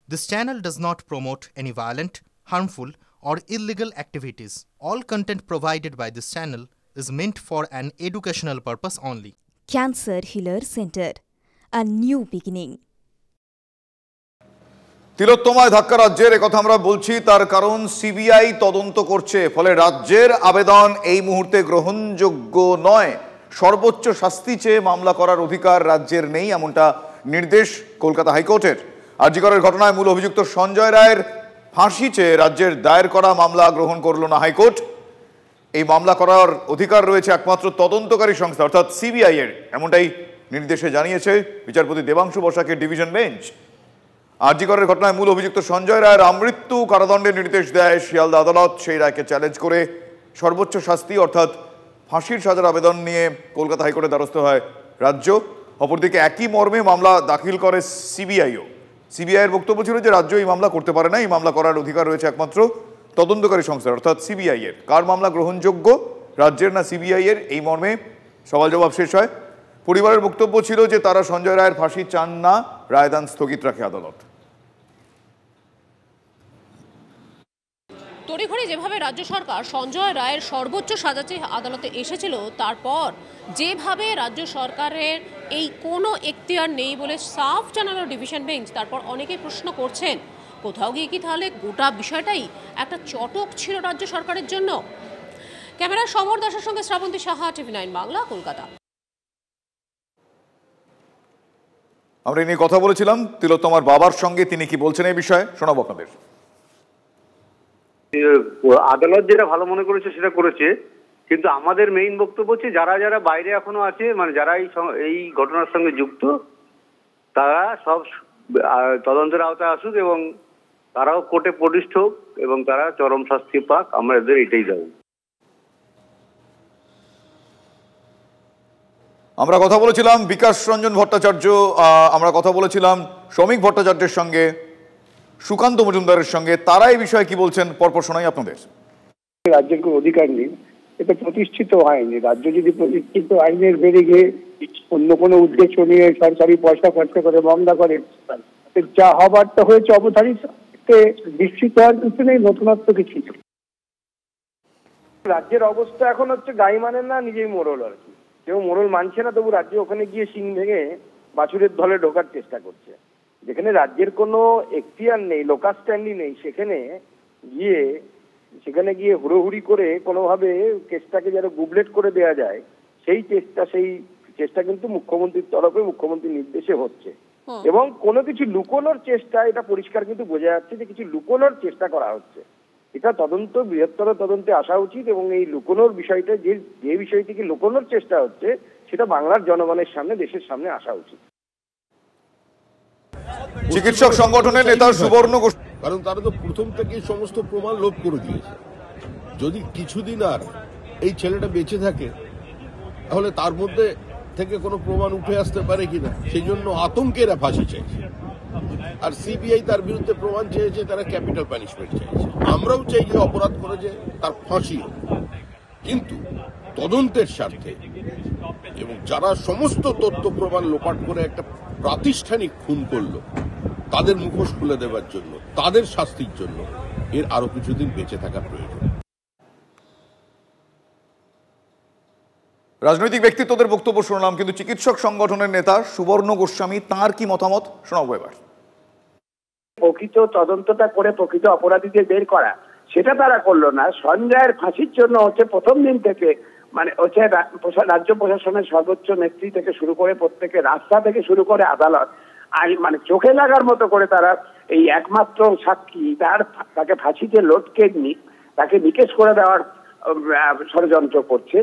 This channel does not promote any violent, harmful, or illegal activities. All content provided by this channel is meant for an educational purpose only. Cancer Healer Center, a new beginning. তিলোত্তমায় ধাক্কা রাজ্যের কথা আমরা বলছি তার কারণ CBI তদন্ত করছে, ফলে রাজ্যের আবেদন এই মুহূর্তে গ্রহণযোগ্য নয়। সর্বোচ্চ শাস্তি চেয়ে মামলা করার অধিকার রাজ্যের নেই, এমনটা নির্দেশ কলকাতা হাইকোর্টের। আর.জি. করের ঘটনায় মূল অভিযুক্ত সঞ্জয় রায়ের ফাঁসি চেয়ে রাজ্যের দায়ের করা মামলা গ্রহণ করল না হাইকোর্ট। এই মামলা করার অধিকার রয়েছে একমাত্র তদন্তকারী সংস্থা অর্থাৎ সিবিআই এর, এমনটাই নির্দেশে জানিয়েছে বিচারপতি দেবাংশু বসাকের ডিভিশন বেঞ্চ। আর.জি. করের ঘটনায় মূল অভিযুক্ত সঞ্জয় রায়ের আমৃত্যু কারাদণ্ডের নির্দেশ দেয় শিয়ালদা আদালত। সেই রায়কে চ্যালেঞ্জ করে সর্বোচ্চ শাস্তি অর্থাৎ ফাঁসির সাজার আবেদন নিয়ে কলকাতা হাইকোর্টের দ্বারস্থ হয় রাজ্য। অপরদিকে একই মর্মে মামলা দাখিল করে সিবিআইও। সিবিআইয়ের বক্তব্য ছিল যে রাজ্য এই মামলা করতে পারে না, এই মামলা করার অধিকার রয়েছে একমাত্র তদন্তকারী সংস্থা অর্থাৎ সিবিআই এর। কার মামলা গ্রহণযোগ্য, রাজ্যের না সিবিআই এর, এই মর্মে সওয়াল জবাব শেষ হয়। পরিবারের বক্তব্য ছিল যে তারা সঞ্জয় রায়ের ফাঁসি চান না, রায়দান স্থগিত রাখে আদালত। তড়িঘড়ি যেভাবে রাজ্য সরকার সঞ্জয় রায়ের সর্বোচ্চ সাজা চেয়ে আদালতে এসেছিল, তারপর যেভাবে রাজ্য সরকারের এই কোনো এখতিয়ার নেই বলে সাফ জানালো ডিভিশন বেঞ্চ, তারপর অনেকে প্রশ্ন করছেন কোথাও গিয়ে কি তাহলে গোটা বিষয়টাই একটা চটক ছিল রাজ্য সরকারের জন্য। ক্যামেরায় সমর দাসের সঙ্গে শ্রাবন্তী সাহা, TV9 বাংলা, কলকাতা। আমরা এই নিয়ে কথা বলেছিলাম তিলোত্তমার বাবার সঙ্গে, তিনি কি বলছেন এই বিষয়ে শোনাবো আপনাদের। আদালত যেটা ভালো মনে করেছে সেটা করেছে, কিন্তু আমাদের মেইন বক্তব্য হচ্ছে যারা যারা বাইরে এখনো আছে, মানে যারা এই ঘটনার সঙ্গে যুক্ত, তারা সব তদন্তের আওতায় আসুক এবং তারাও কোর্টে প্রতিষ্ঠ হোক এবং তারা চরম শাস্তি পাক। আমরা এদের এটাই দেবো। আমরা কথা বলেছিলাম বিকাশ রঞ্জন ভট্টাচার্য, আমরা কথা বলেছিলাম শ্রমিক ভট্টাচার্যের সঙ্গে, সুকান্ত মজুমদারের সঙ্গে। তারা এই বিষয়ে কি বলছেন পরপর শোনাই আপনাদের। রাজ্যের কোনো অধিকার নেই, এটা প্রতিষ্ঠিত আইনে। রাজ্য যদি প্রতিষ্ঠিত আইনের বেড়ে গিয়ে অন্য কোনো উদ্দেশ্য নিয়ে সরকারি পয়সা খরচা করে মামলা করে, যা হবার তো হয়েছে অবধারিত, বিস্মিত হওয়ার কিছু নেই, নতুনত্ব কিছু। রাজ্যের অবস্থা এখন হচ্ছে গাই মানে না, নিজেই মোড়ল আর কি। কেউ মোড়ল মানছে না, তবু রাজ্য ওখানে গিয়ে শিং ভেঙে বাছুরের দলে ঢোকার চেষ্টা করছে। যেখানে রাজ্যের কোনো এখতিয়ার নেই, লোকাল স্ট্যান্ডই নেই, সেখানে গিয়ে হুড়োহুড়ি করে কোনোভাবে কেসটাকে যেন গুবলেট করে দেওয়া যায়, সেই চেষ্টা কিন্তু মুখ্যমন্ত্রীর তরফে মুখ্যমন্ত্রীর নির্দেশে হচ্ছে। এবং কোনো কিছু লুকোনোর চেষ্টা, এটা পরিষ্কার কিন্তু বোঝা যাচ্ছে যে কিছু লুকোনোর চেষ্টা করা হচ্ছে। এটা তদন্ত, বৃহত্তর তদন্তে আসা উচিত এবং এই লুকোনোর বিষয়টা, যে বিষয়টিকে লুকোনোর চেষ্টা হচ্ছে, সেটা বাংলার জনগণের সামনে, দেশের সামনে আসা উচিত। চিকিৎসক সংগঠনের নেতা সুবর্ণ, কারণ তারা তো প্রথম থেকেই সমস্ত প্রমাণ লোপ করে দিয়েছে। যদি কিছুদিন আর এই ছেলেটা বেঁচে থাকে, তাহলে তার মধ্যে থেকে কোনো প্রমাণ উঠে আসতে পারে কিনা, সেই জন্য আতঙ্কেরা ফাঁসি চাইছে। আর সিবিআই তার বিরুদ্ধে প্রমাণ চেয়েছে, তারা ক্যাপিটাল পানিশমেন্ট চাইছে। আমরাও চাই যে অপরাধ করেছে তার ফাঁসি, কিন্তু তদন্তের স্বার্থে এবং যারা সমস্ত তথ্য প্রমাণ লোপাট করে একটা প্রাতিষ্ঠানিক খুন করলো, তাদের মুখোশ খুলে দেওয়ার জন্য, তাদের শাস্তির জন্য এর আরো কিছুদিন বেঁচে থাকা প্রয়োজন। রাজনৈতিক ব্যক্তিত্বদের বক্তব্য শুনলাম, কিন্তু চিকিৎসক সংগঠনের নেতা সুবর্ণ গোস্বামী, তার কি মতামত শোনাবো এবার। প্রকৃত তদন্তটা করে প্রকৃত অপরাধীদের বের করা, সেটা তারা করলো না। সঞ্জয়ের ফাঁসির জন্য হচ্ছে প্রথম দিন থেকে, মানে হচ্ছে রাজ্য প্রশাসনের সর্বোচ্চ নেত্রী থেকে শুরু করে প্রত্যেকে, রাস্তা থেকে শুরু করে আদালত, মানে চোখে লাগার মতো করে তারা এই একমাত্র সাক্ষী তাকে ফাঁসিতে লটকে তাকে নিকেশ করে দেওয়ার ষড়যন্ত্র করছে।